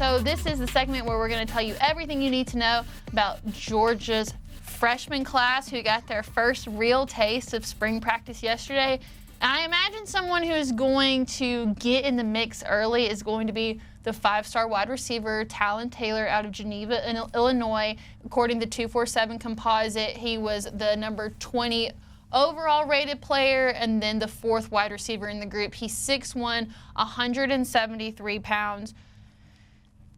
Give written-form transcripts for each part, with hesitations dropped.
So this is the segment where we're going to tell you everything you need to know about Georgia's freshman class who got their first real taste of spring practice yesterday. And I imagine someone who is going to get in the mix early is going to be the 5-star wide receiver, Talyn Taylor, out of Geneva, Illinois. According to the 247 composite, he was the number 20 overall rated player and then the 4th wide receiver in the group. He's 6'1", 173 pounds.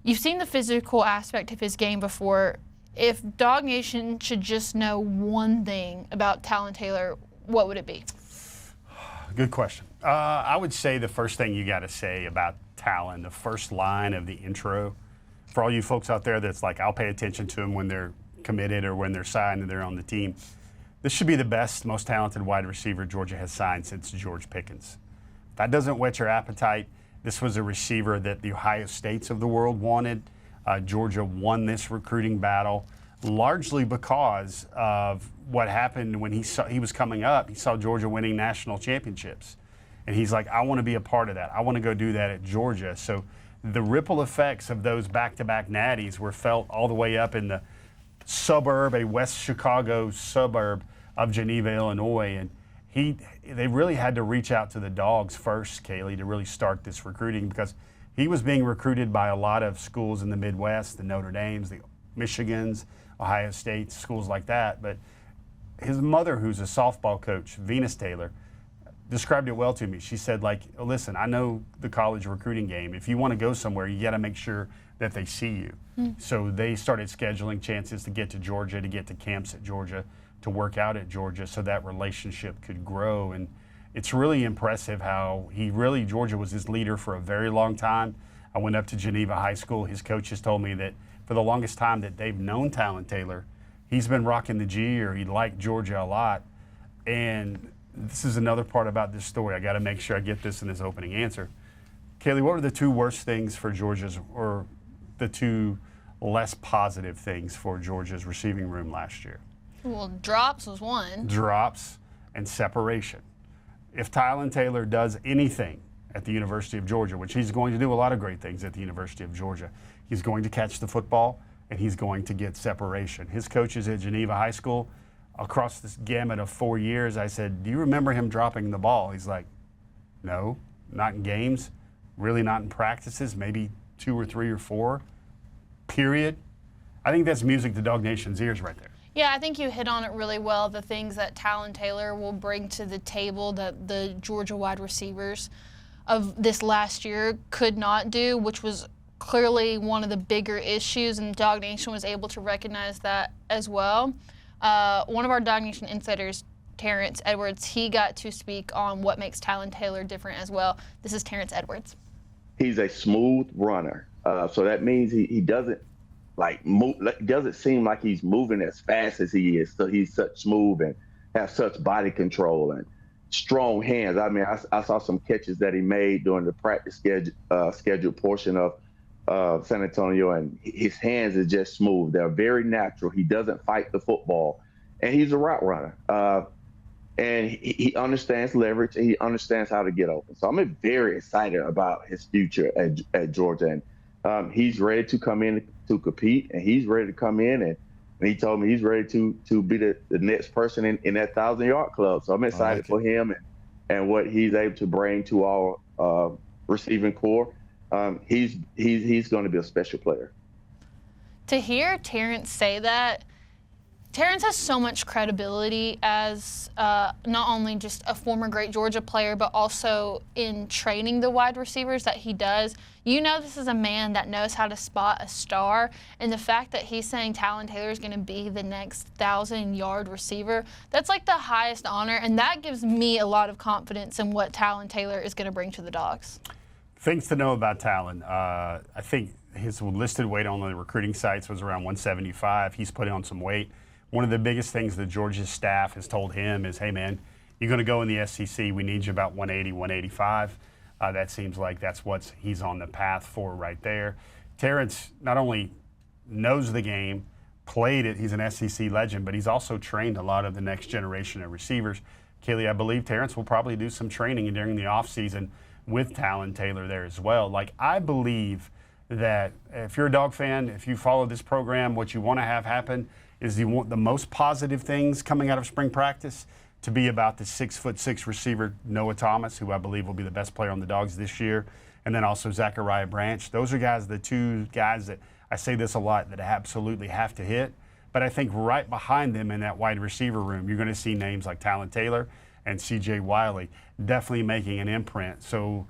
You've seen the physical aspect of his game before. If DawgNation should just know one thing about Talyn Taylor, what would it be? Good question. I would say the first thing you got to say about Talyn, the first line of the intro, for all you folks out there that's like, I'll pay attention to them when they're committed or when they're signed and they're on the team. This should be the best, most talented wide receiver Georgia has signed since George Pickens. If that doesn't whet your appetite, this was a receiver that the Ohio States of the world wanted. Georgia won this recruiting battle largely because of what happened when he was coming up. He saw Georgia winning national championships. And he's like, I want to be a part of that. I want to go do that at Georgia. So the ripple effects of those back-to-back natties were felt all the way up in the suburb, a West Chicago suburb of Geneva, Illinois. And they really had to reach out to the Dogs first, Kaylee, to really start this recruiting because he was being recruited by a lot of schools in the Midwest, the Notre Dames, the Michigans, Ohio States, schools like that. But his mother, who's a softball coach, Venus Taylor, described it well to me. She said, like, listen, I know the college recruiting game. If you want to go somewhere, you got to make sure that they see you. So they started scheduling chances to get to Georgia, to get to camps at Georgia, to work out at Georgia so that relationship could grow. And it's really impressive how Georgia was his leader for a very long time. I went up to Geneva High School. His coaches told me that for the longest time that they've known Talyn Taylor, he's been rocking the G, or he liked Georgia a lot. And this is another part about this story. I got to make sure I get this in this opening answer. Kaylee, what were the 2 worst things for Georgia's, or the 2 less positive things for Georgia's receiving room last year? Well, drops was one. Drops and separation. If Talyn Taylor does anything at the University of Georgia, which he's going to do a lot of great things at the University of Georgia, he's going to catch the football and he's going to get separation. His coaches at Geneva High School, across this gamut of 4 years, I said, do you remember him dropping the ball? He's like, no, not in games, really not in practices, maybe 2 or 3 or 4, period. I think that's music to DawgNation's ears right there. Yeah, I think you hit on it really well, the things that Talyn Taylor will bring to the table that the Georgia wide receivers of this last year could not do, which was clearly one of the bigger issues, and DawgNation was able to recognize that as well. One of our DawgNation insiders, Terrence Edwards, he got to speak on what makes Talyn Taylor different as well. This is Terrence Edwards. He's a smooth runner, so that means he doesn't doesn't seem like he's moving as fast as he is. So he's such smooth and has such body control and strong hands. I mean, I saw some catches that he made during the practice scheduled portion of San Antonio, and his hands are just smooth. They're very natural. He doesn't fight the football, and he's a route runner. And he understands leverage, and he understands how to get open. So I'm very excited about his future at Georgia. And he's ready to come in to compete, and he's ready to come in. And he told me he's ready to be the next person in that 1,000-yard club. So I'm excited for him and what he's able to bring to our receiving core. He's going to be a special player. To hear Terrence say that, Terrence has so much credibility as not only just a former great Georgia player, but also in training the wide receivers that he does. You know, this is a man that knows how to spot a star, and the fact that he's saying Talyn Taylor is going to be the next 1,000-yard receiver, that's like the highest honor, and that gives me a lot of confidence in what Talyn Taylor is going to bring to the Dogs. Things to know about Talyn. I think his listed weight on the recruiting sites was around 175. He's put on some weight. One of the biggest things that Georgia's staff has told him is, hey, man, you're going to go in the SEC. We need you about 180, 185. That seems like that's what he's on the path for right there. Terrence not only knows the game, played it, he's an SEC legend, but he's also trained a lot of the next generation of receivers. Kaylee, I believe Terrence will probably do some training during the offseason with Talyn Taylor there as well. Like, I believe that if you're a Dog fan, if you follow this program, what you want to have happen is you want the most positive things coming out of spring practice to be about the 6'6" receiver Noah Thomas, who I believe will be the best player on the Dogs this year, and then also Zachariah Branch. Those are the two guys that I say this a lot that absolutely have to hit. But I think right behind them in that wide receiver room, you're going to see names like Talyn Taylor and C.J. Wiley definitely making an imprint. So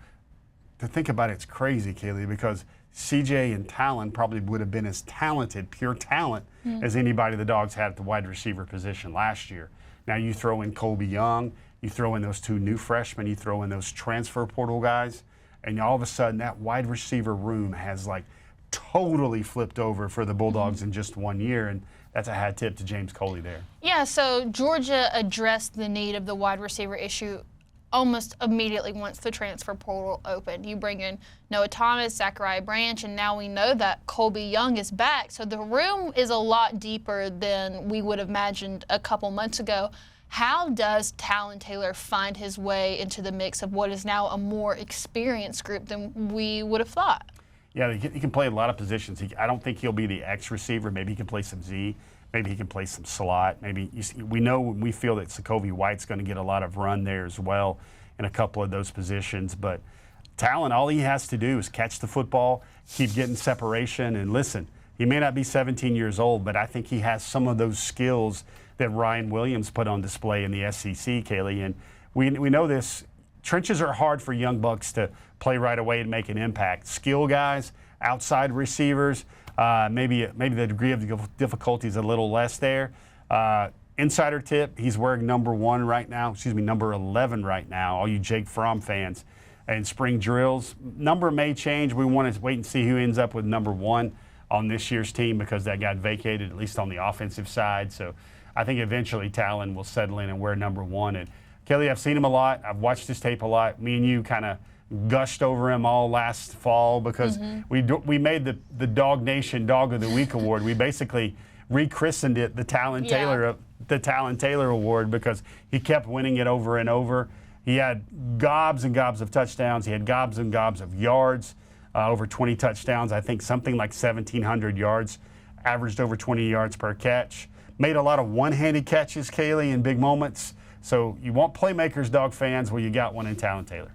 to think about it, it's crazy, Kaylee, because C.J. and Talyn probably would have been as talented, pure talent, as anybody the Dogs had at the wide receiver position last year. Now you throw in Colby Young, you throw in those two new freshmen, you throw in those transfer portal guys, and all of a sudden that wide receiver room has like totally flipped over for the Bulldogs in just 1 year, and that's a hat tip to James Coley there. Yeah, so Georgia addressed the need of the wide receiver issue almost immediately once the transfer portal opened. You bring in Noah Thomas, Zachariah Branch, and now we know that Colby Young is back. So the room is a lot deeper than we would have imagined a couple months ago. How does Talyn Taylor find his way into the mix of what is now a more experienced group than we would have thought? Yeah, he can play a lot of positions. I don't think he'll be the X receiver. Maybe he can play some Z. Maybe he can play some slot. We feel that Sokovia White's going to get a lot of run there as well in a couple of those positions. But Talyn, all he has to do is catch the football, keep getting separation, and listen, he may not be 17 years old, but I think he has some of those skills that Ryan Williams put on display in the SEC, Kaylee. And we know this. Trenches are hard for young bucks to play right away and make an impact. Skill guys, outside receivers, maybe the degree of difficulty is a little less there. Insider tip, he's wearing number 11 right now, all you Jake Fromm fans. And spring drills, number may change. We want to wait and see who ends up with number 1 on this year's team because that got vacated, at least on the offensive side. So I think eventually Talyn will settle in and wear number 1. And Kelly, I've seen him a lot. I've watched his tape a lot. Me and you kind of gushed over him all last fall because we made the DawgNation Dog of the Week award. We basically rechristened it the Talyn Taylor Award because he kept winning it over and over. He had gobs and gobs of touchdowns. He had gobs and gobs of yards, over 20 touchdowns. I think something like 1,700 yards, averaged over 20 yards per catch. Made a lot of one-handed catches, Kaylee, in big moments. So you want playmakers, Dog fans, well, you got one in Talyn Taylor.